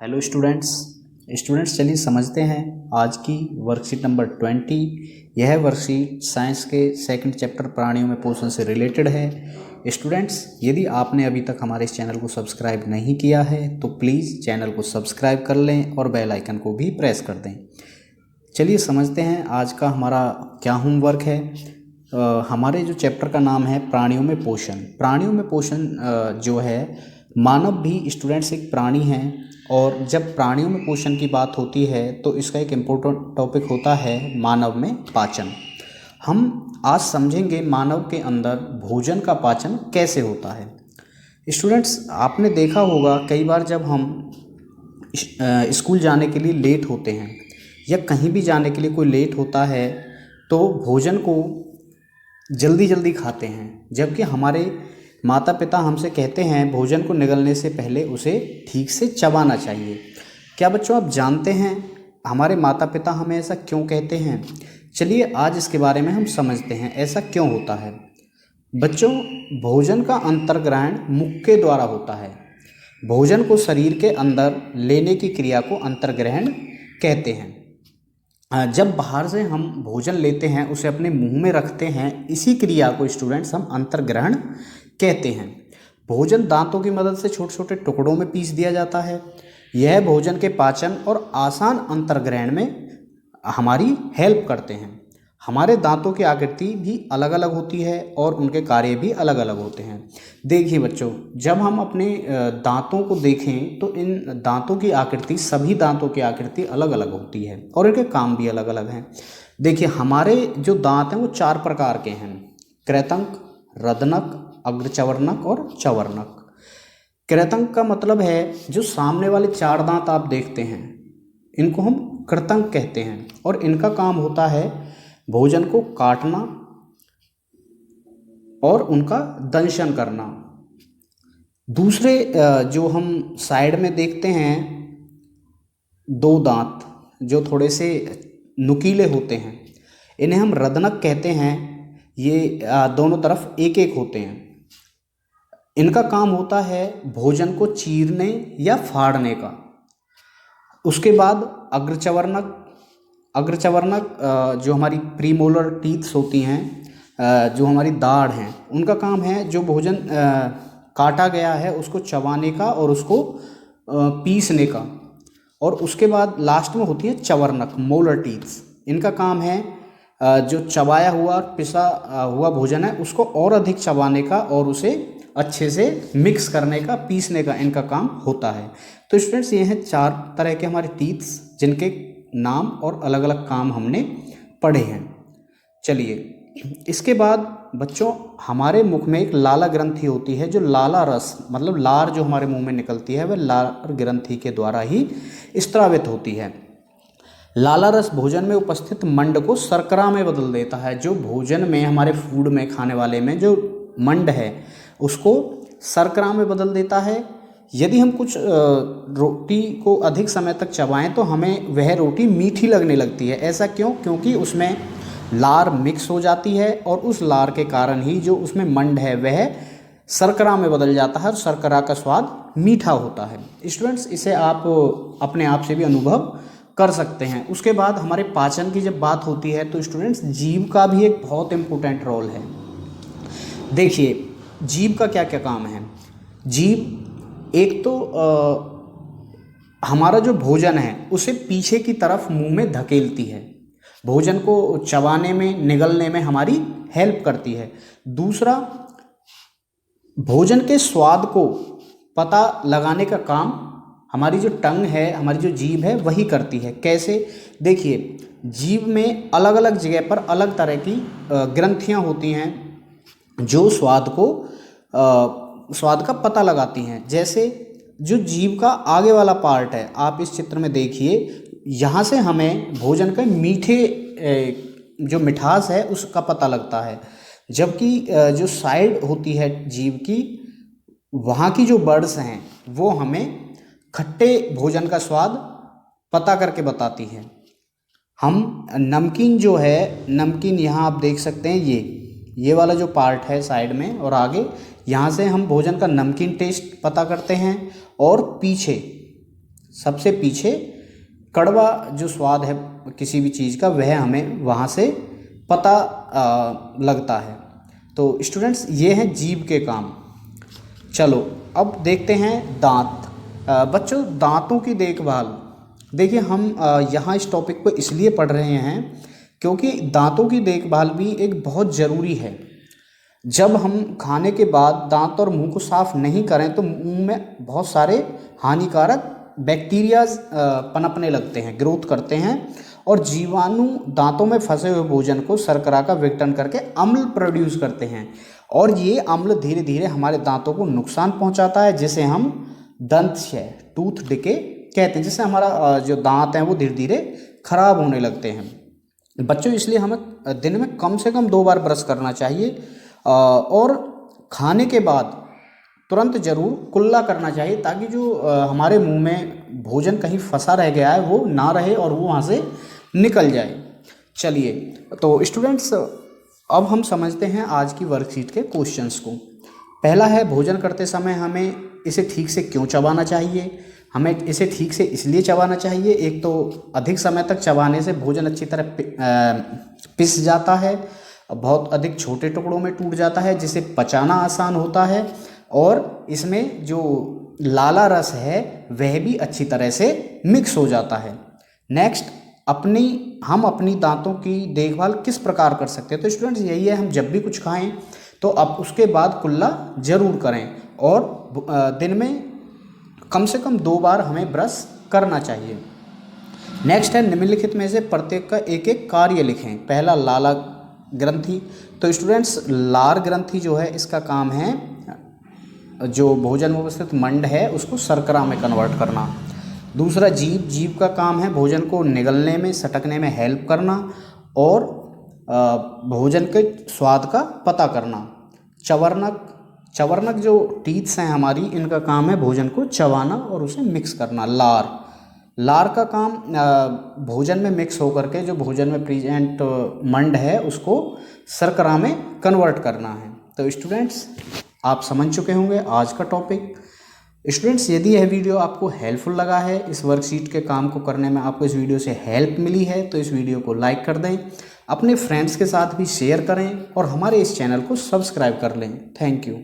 Hello students. चलिए समझते हैं आज की वर्कशीट नंबर 20। यह वर्कशीट साइंस के सेकंड चैप्टर प्राणियों में पोषण से रिलेटेड है। स्टूडेंट्स, यदि आपने अभी तक हमारे इस चैनल को सब्सक्राइब नहीं किया है तो प्लीज़ चैनल को सब्सक्राइब कर लें और बेल आइकन को भी प्रेस कर दें। चलिए समझते हैं आज का हमारा क्या होमवर्क है। हमारे जो चैप्टर का नाम है प्राणियों में पोषण। प्राणियों में पोषण जो है, मानव भी स्टूडेंट्स एक प्राणी हैं, और जब प्राणियों में पोषण की बात होती है तो इसका एक इम्पोर्टेंट टॉपिक होता है मानव में पाचन। हम आज समझेंगे मानव के अंदर भोजन का पाचन कैसे होता है। स्टूडेंट्स, आपने देखा होगा कई बार जब हम स्कूल जाने के लिए लेट होते हैं या कहीं भी जाने के लिए कोई लेट होता है तो भोजन को जल्दी जल्दी खाते हैं, जबकि हमारे माता पिता हमसे कहते हैं भोजन को निगलने से पहले उसे ठीक से चबाना चाहिए। क्या बच्चों आप जानते हैं हमारे माता पिता हमें ऐसा क्यों कहते हैं? चलिए आज इसके बारे में हम समझते हैं ऐसा क्यों होता है। बच्चों, भोजन का अंतर्ग्रहण मुख के द्वारा होता है। भोजन को शरीर के अंदर लेने की क्रिया को अंतर्ग्रहण कहते हैं। जब बाहर से हम भोजन लेते हैं उसे अपने मुंह में रखते हैं, इसी क्रिया को स्टूडेंट्स हम अंतर्ग्रहण कहते हैं। भोजन दांतों की मदद से छोटे छोटे टुकड़ों में पीस दिया जाता है। यह भोजन के पाचन और आसान अंतर्ग्रहण में हमारी हेल्प करते हैं। हमारे दांतों की आकृति भी अलग अलग होती है और उनके कार्य भी अलग अलग होते हैं। देखिए बच्चों, जब हम अपने दांतों को देखें तो इन दांतों की आकृति, सभी दांतों की आकृति अलग अलग होती है और इनके काम भी अलग अलग हैं। देखिए, हमारे जो दांत हैं वो 4 प्रकार के हैं: कृंतक, रदनक, अग्रचवर्णक और चवर्णक। कृंतक का मतलब है जो सामने वाले 4 दांत आप देखते हैं, इनको हम कृंतक कहते हैं और इनका काम होता है भोजन को काटना और उनका दंशन करना। दूसरे जो हम साइड में देखते हैं 2 दांत जो थोड़े से नुकीले होते हैं, इन्हें हम रदनक कहते हैं। ये दोनों तरफ एक एक होते हैं। इनका काम होता है भोजन को चीरने या फाड़ने का। उसके बाद अग्रचवर्णक जो हमारी प्रीमोलर टीथ्स होती हैं, जो हमारी दाढ़ हैं, उनका काम है जो भोजन काटा गया है उसको चबाने का और उसको पीसने का। और उसके बाद लास्ट में होती है चवर्णक, मोलर टीथ्स। इनका काम है जो चबाया हुआ पिसा हुआ भोजन है उसको और अधिक चबाने का और उसे अच्छे से मिक्स करने का, पीसने का इनका काम होता है। तो स्टूडेंट्स, ये हैं 4 तरह के हमारे टीथ्स जिनके नाम और अलग अलग काम हमने पढ़े हैं। चलिए, इसके बाद बच्चों हमारे मुख में एक लाला ग्रंथि होती है, जो लाला रस मतलब लार जो हमारे मुंह में निकलती है वह लार ग्रंथि के द्वारा ही स्त्रावित होती है। लाला रस भोजन में उपस्थित मंड को शर्करा में बदल देता है। जो भोजन में, हमारे फूड में, खाने वाले में जो मंड है उसको शर्करा में बदल देता है। यदि हम कुछ रोटी को अधिक समय तक चबाएं तो हमें वह रोटी मीठी लगने लगती है। ऐसा क्यों? क्योंकि उसमें लार मिक्स हो जाती है और उस लार के कारण ही जो उसमें मंड है वह शर्करा में बदल जाता है और शर्करा का स्वाद मीठा होता है। स्टूडेंट्स, इसे आप अपने आप से भी अनुभव कर सकते हैं। उसके बाद हमारे पाचन की जब बात होती है तो स्टूडेंट्स, जीभ का भी एक बहुत इम्पोर्टेंट रोल है। देखिए, जीभ का क्या क्या काम है। जीभ एक तो हमारा जो भोजन है उसे पीछे की तरफ मुंह में धकेलती है, भोजन को चबाने में, निगलने में हमारी हेल्प करती है। दूसरा, भोजन के स्वाद को पता लगाने का काम हमारी जो टंग है, हमारी जो जीभ है वही करती है। कैसे? देखिए, जीभ में अलग अलग जगह पर अलग तरह की ग्रंथियां होती हैं जो स्वाद का पता लगाती हैं। जैसे जो जीभ का आगे वाला पार्ट है, आप इस चित्र में देखिए, यहाँ से हमें भोजन का मीठे जो मिठास है उसका पता लगता है, जबकि जो साइड होती है जीभ की, वहाँ की जो बर्ड्स हैं वो हमें खट्टे भोजन का स्वाद पता करके बताती है। हम नमकीन जो है, नमकीन यहाँ आप देख सकते हैं, ये वाला जो पार्ट है साइड में और आगे, यहाँ से हम भोजन का नमकीन टेस्ट पता करते हैं। और पीछे सबसे पीछे कड़वा जो स्वाद है किसी भी चीज़ का वह हमें वहाँ से पता लगता है। तो स्टूडेंट्स ये हैं जीभ के काम। चलो अब देखते हैं दांत। बच्चों दांतों की देखभाल, देखिए हम यहाँ इस टॉपिक को इसलिए पढ़ रहे हैं क्योंकि दांतों की देखभाल भी एक बहुत ज़रूरी है। जब हम खाने के बाद दांत और मुंह को साफ नहीं करें तो मुंह में बहुत सारे हानिकारक बैक्टीरियाज पनपने लगते हैं, ग्रोथ करते हैं और जीवाणु दांतों में फंसे हुए भोजन को शर्करा का विघटन करके अम्ल प्रोड्यूस करते हैं और ये अम्ल धीरे धीरे हमारे दांतों को नुकसान पहुंचाता है, जिसे हम दंत क्षय, टूथ डिके कहते हैं, जिससे हमारा जो दांत हैं वो धीरे धीरे खराब होने लगते हैं। बच्चों इसलिए हमें दिन में कम से कम 2 बार ब्रश करना चाहिए और खाने के बाद तुरंत जरूर कुल्ला करना चाहिए, ताकि जो हमारे मुंह में भोजन कहीं फंसा रह गया है वो ना रहे और वो वहाँ से निकल जाए। चलिए तो स्टूडेंट्स अब हम समझते हैं आज की वर्कशीट के क्वेश्चंस को। पहला है भोजन करते समय हमें इसे ठीक से क्यों चबाना चाहिए। हमें इसे ठीक से इसलिए चबाना चाहिए, एक तो अधिक समय तक चबाने से भोजन अच्छी तरह पिस जाता है, बहुत अधिक छोटे टुकड़ों में टूट जाता है जिसे पचाना आसान होता है और इसमें जो लाला रस है वह भी अच्छी तरह से मिक्स हो जाता है। नेक्स्ट हम अपनी दांतों की देखभाल किस प्रकार कर सकते हैं। तो स्टूडेंट्स यही है, हम जब भी कुछ खाएं तो अब उसके बाद कुल्ला ज़रूर करें और दिन में कम से कम 2 बार हमें ब्रश करना चाहिए। नेक्स्ट है निम्नलिखित में से प्रत्येक का एक एक कार्य लिखें। पहला लाला ग्रंथि। तो स्टूडेंट्स लार ग्रंथि जो है इसका काम है जो भोजन में उपस्थित मंड है उसको शर्करा में कन्वर्ट करना। दूसरा जीभ का काम है भोजन को निगलने में, सटकने में हेल्प करना और भोजन के स्वाद का पता करना। चवर्णक जो टीथ्स हैं हमारी, इनका काम है भोजन को चबाना और उसे मिक्स करना। लार का काम भोजन में मिक्स होकर के जो भोजन में प्रेजेंट मंड है उसको शर्करा में कन्वर्ट करना है। तो स्टूडेंट्स आप समझ चुके होंगे आज का टॉपिक। स्टूडेंट्स यदि यह वीडियो आपको हेल्पफुल लगा है, इस वर्कशीट के काम को करने में आपको इस वीडियो से हेल्प मिली है, तो इस वीडियो को लाइक कर दें, अपने फ्रेंड्स के साथ भी शेयर करें और हमारे इस चैनल को सब्सक्राइब कर लें। Thank you.